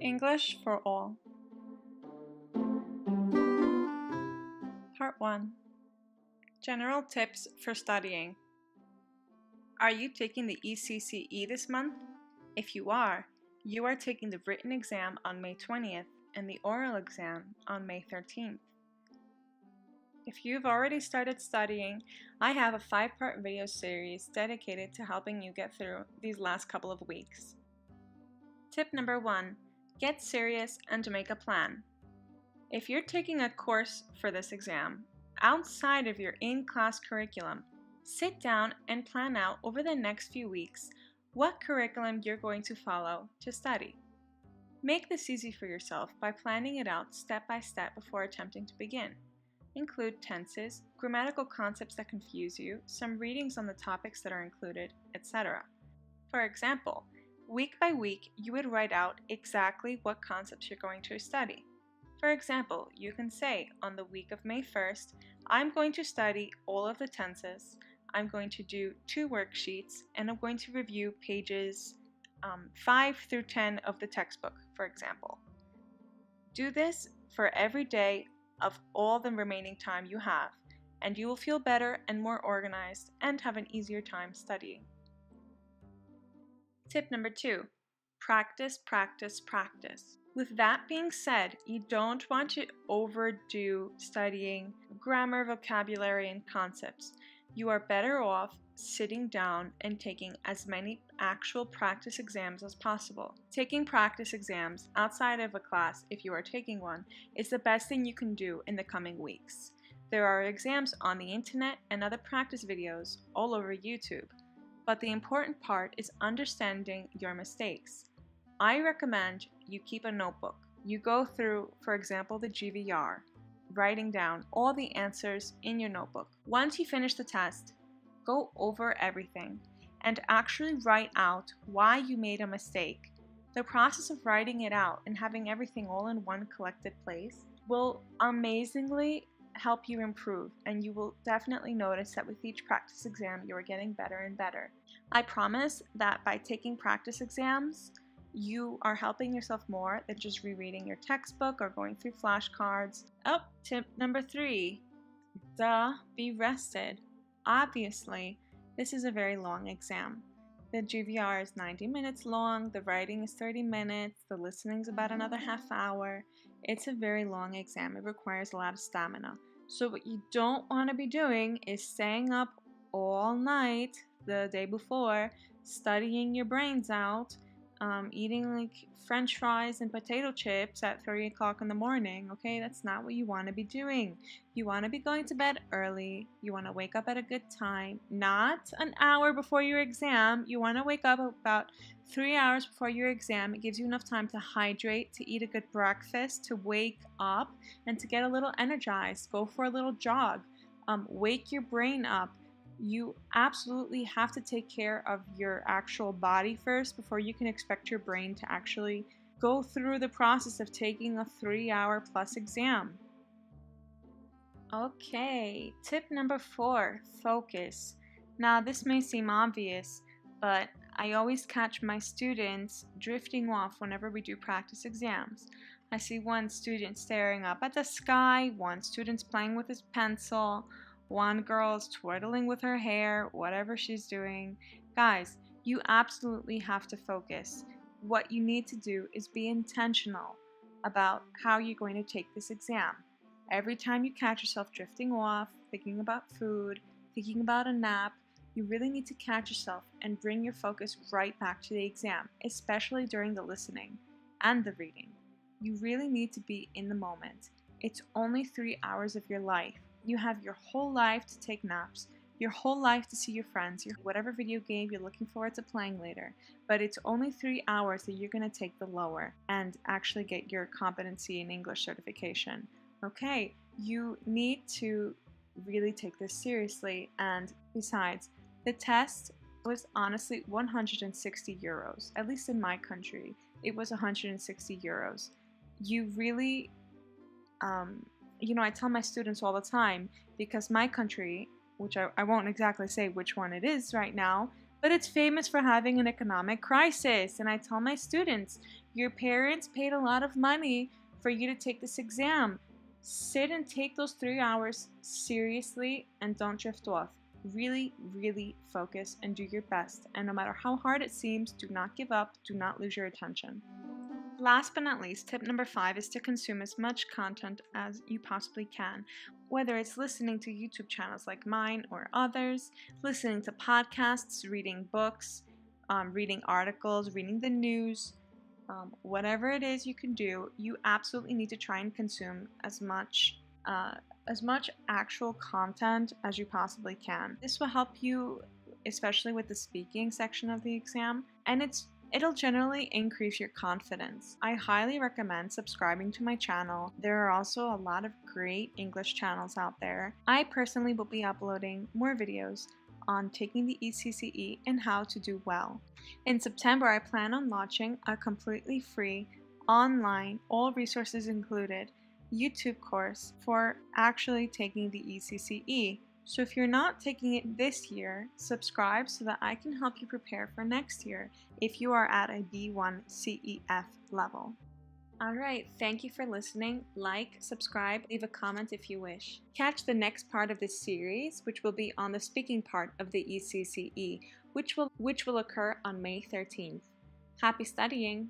English for All. Part 1. General Tips for Studying. Are you taking the ECCE this month? If you are taking the written exam on May 20th and the oral exam on May 13th. If you've already started studying, I have a 5-part video series dedicated to helping you get through these last couple of weeks. Tip number 1. Get serious and make a plan. If you're taking a course for this exam outside of your in-class curriculum, sit down and plan out over the next few weeks what curriculum you're going to follow to study. Make this easy for yourself by planning it out step by step before attempting to begin. Include tenses, grammatical concepts that confuse you, some readings on the topics that are included, etc. For example, week by week, you would write out exactly what concepts you're going to study. For example, you can say, on the week of May 1st, I'm going to study all of the tenses, I'm going to do 2 worksheets, and I'm going to review pages 5 through 10 of the textbook, for example. Do this for every day of all the remaining time you have, and you will feel better and more organized and have an easier time studying. Tip number 2. Practice, practice, practice. With that being said, you don't want to overdo studying grammar, vocabulary, and concepts. You are better off sitting down and taking as many actual practice exams as possible. Taking practice exams outside of a class, if you are taking one, is the best thing you can do in the coming weeks. There are exams on the internet and other practice videos all over YouTube, but the important part is understanding your mistakes. I recommend you keep a notebook. You go through, for example, the GVR, writing down all the answers in your notebook. Once you finish the test, go over everything and actually write out why you made a mistake. The process of writing it out and having everything all in one collected place will amazingly help you improve, and you will definitely notice that with each practice exam you are getting better and better. I promise that by taking practice exams, you are helping yourself more than just rereading your textbook or going through flashcards. Tip number 3. Be rested. Obviously, this is a very long exam. The GVR is 90 minutes long, the writing is 30 minutes, the listening is about another half hour. It's a very long exam. It requires a lot of stamina. So what you don't want to be doing is staying up all night the day before, studying your brains out, eating like French fries and potato chips at 3 o'clock in the morning. Okay, that's not what you want to be doing. You want to be going to bed early. You want to wake up at a good time, not an hour before your exam. You want to wake up about 3 hours before your exam. It gives you enough time to hydrate, to eat a good breakfast, to wake up, and to get a little energized. Go for a little jog. Wake your brain up. You absolutely have to take care of your actual body first before you can expect your brain to actually go through the process of taking a 3-hour plus exam. Okay, tip number 4, focus. Now this may seem obvious, but I always catch my students drifting off whenever we do practice exams. I see one student staring up at the sky, one student's playing with his pencil, one girl's twirling with her hair, whatever she's doing. Guys, you absolutely have to focus. What you need to do is be intentional about how you're going to take this exam. Every time you catch yourself drifting off, thinking about food, thinking about a nap, you really need to catch yourself and bring your focus right back to the exam, especially during the listening and the reading. You really need to be in the moment. It's only 3 hours of your life. You have your whole life to take naps, your whole life to see your friends, whatever video game you're looking forward to playing later. But it's only 3 hours that you're going to take the lower and actually get your competency in English certification. Okay, you need to really take this seriously. And besides, the test was honestly 160 euros. At least in my country, it was 160 euros. You really, I tell my students all the time, because my country, which I won't exactly say which one it is right now, but it's famous for having an economic crisis. And I tell my students, your parents paid a lot of money for you to take this exam. Sit and take those 3 hours seriously and don't drift off. Really, really focus and do your best. And no matter how hard it seems, do not give up, do not lose your attention. Last but not least, tip number 5 is to consume as much content as you possibly can. Whether it's listening to YouTube channels like mine or others, listening to podcasts, reading books, reading articles, reading the news, whatever it is you can do, you absolutely need to try and consume as much actual content as you possibly can. This will help you, especially with the speaking section of the exam, and it'll generally increase your confidence. I highly recommend subscribing to my channel. There are also a lot of great English channels out there. I personally will be uploading more videos on taking the ECCE and how to do well. In September, I plan on launching a completely free, online, all resources included, YouTube course for actually taking the ECCE. So if you're not taking it this year, subscribe so that I can help you prepare for next year if you are at a B1 CEF level. Alright, thank you for listening. Like, subscribe, leave a comment if you wish. Catch the next part of this series, which will be on the speaking part of the ECCE, which will occur on May 13th. Happy studying!